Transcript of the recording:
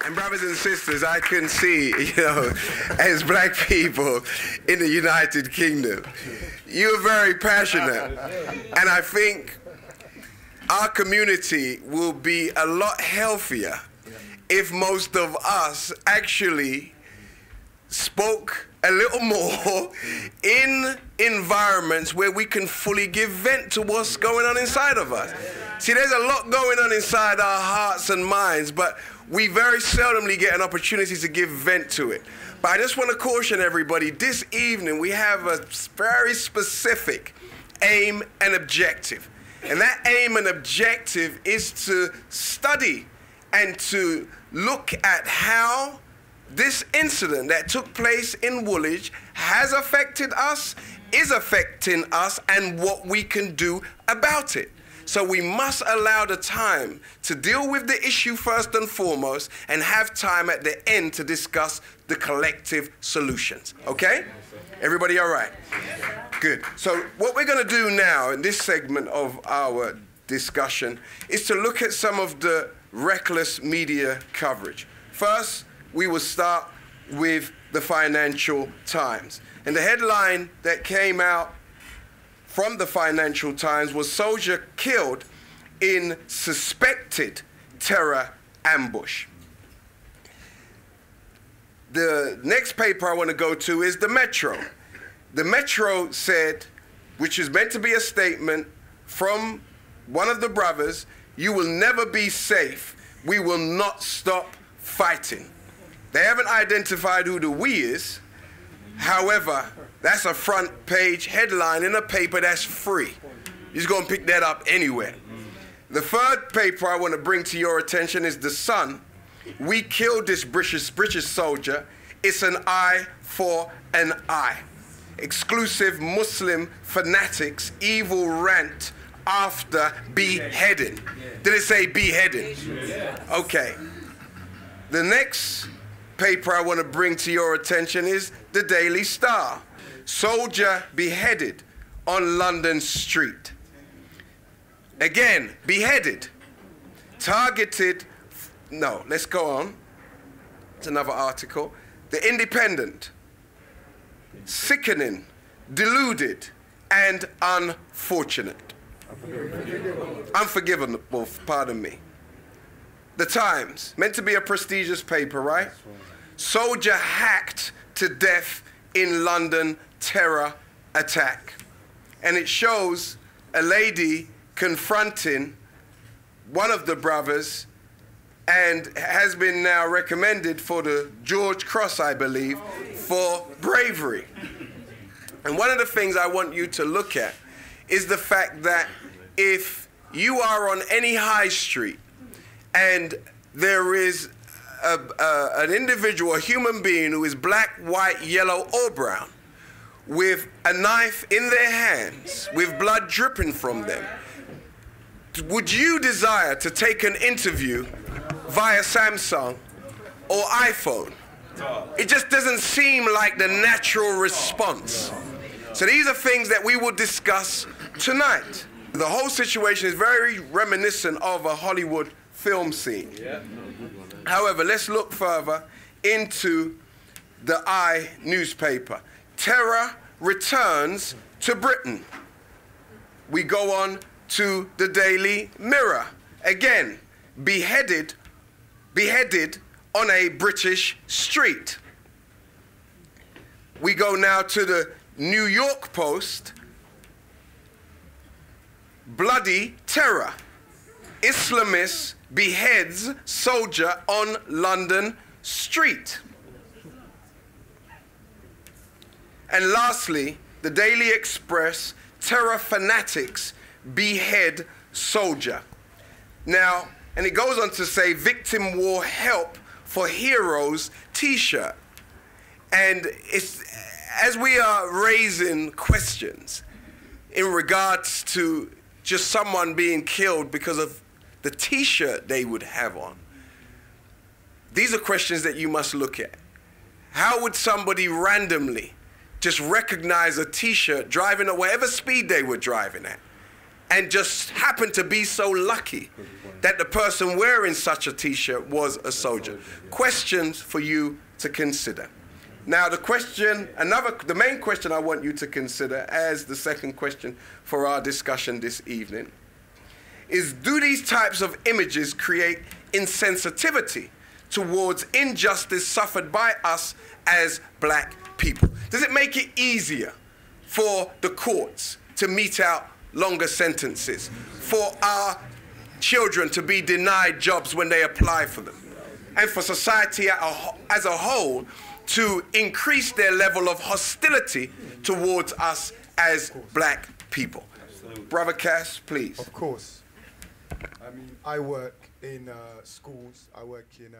And brothers and sisters, I can see, as black people in the United Kingdom, you're very passionate. And I think our community will be a lot healthier if most of us actually spoke a little more in environments where we can fully give vent to what's going on inside of us. See, there's a lot going on inside our hearts and minds, but we very seldomly get an opportunity to give vent to it. But I just want to caution everybody, this evening we have a very specific aim and objective. And that aim and objective is to study and to look at how this incident that took place in Woolwich has affected us, is affecting us, and what we can do about it. So we must allow the time to deal with the issue first and foremost, and have time at the end to discuss the collective solutions. Okay? Everybody all right? Good. So what we're going to do now in this segment of our discussion is to look at some of the reckless media coverage. First, we will start with the Financial Times. And the headline that came out from the Financial Times was "Soldier Killed in Suspected Terror Ambush." The next paper I want to go to is the Metro. The Metro said, which is meant to be a statement from one of the brothers, "You will never be safe. We will not stop fighting." They haven't identified who the "we" is. However, that's a front page headline in a paper that's free. You're just going to pick that up anywhere. The third paper I want to bring to your attention is The Sun. "We killed this British soldier. It's an eye for an eye. Exclusive Muslim fanatics, evil rant after beheading." Did it say beheading? Okay. The next paper I want to bring to your attention is the Daily Star. "Soldier beheaded on London street." Again, beheaded. Targeted. No, let's go on. It's another article. The Independent. "Sickening, deluded, and unfortunate." Unforgivable, pardon me. The Times, meant to be a prestigious paper, right? "Soldier hacked to death in London terror attack." And it shows a lady confronting one of the brothers and has been now recommended for the George Cross, I believe, for bravery. And one of the things I want you to look at is the fact that if you are on any high street and there is an individual, a human being who is black, white, yellow, or brown, with a knife in their hands, with blood dripping from them, would you desire to take an interview via Samsung or iPhone? It just doesn't seem like the natural response. So these are things that we will discuss tonight. The whole situation is very reminiscent of a Hollywood film scene. However, let's look further into the newspaper. "Terror returns to Britain." We go on to the Daily Mirror. Again, beheaded on a British street. We go now to the New York Post. "Bloody terror. Islamist beheads soldier on London street." And lastly, the Daily Express, "Terror fanatics behead soldier." Now, and it goes on to say, "Victim wore help for heroes t-shirt." And it's, as we are raising questions in regards to just someone being killed because of the t-shirt they would have on, these are questions that you must look at. How would somebody randomly just recognize a t-shirt driving at whatever speed they were driving at and just happened to be so lucky that the person wearing such a t-shirt was a soldier. Questions for you to consider. Now the main question I want you to consider as the second question for our discussion this evening is, do these types of images create insensitivity towards injustice suffered by us as black people? Does it make it easier for the courts to mete out longer sentences, for our children to be denied jobs when they apply for them, and for society as a whole to increase their level of hostility towards us as black people? Brother Cass, please. Of course. I mean, I work in schools. I work in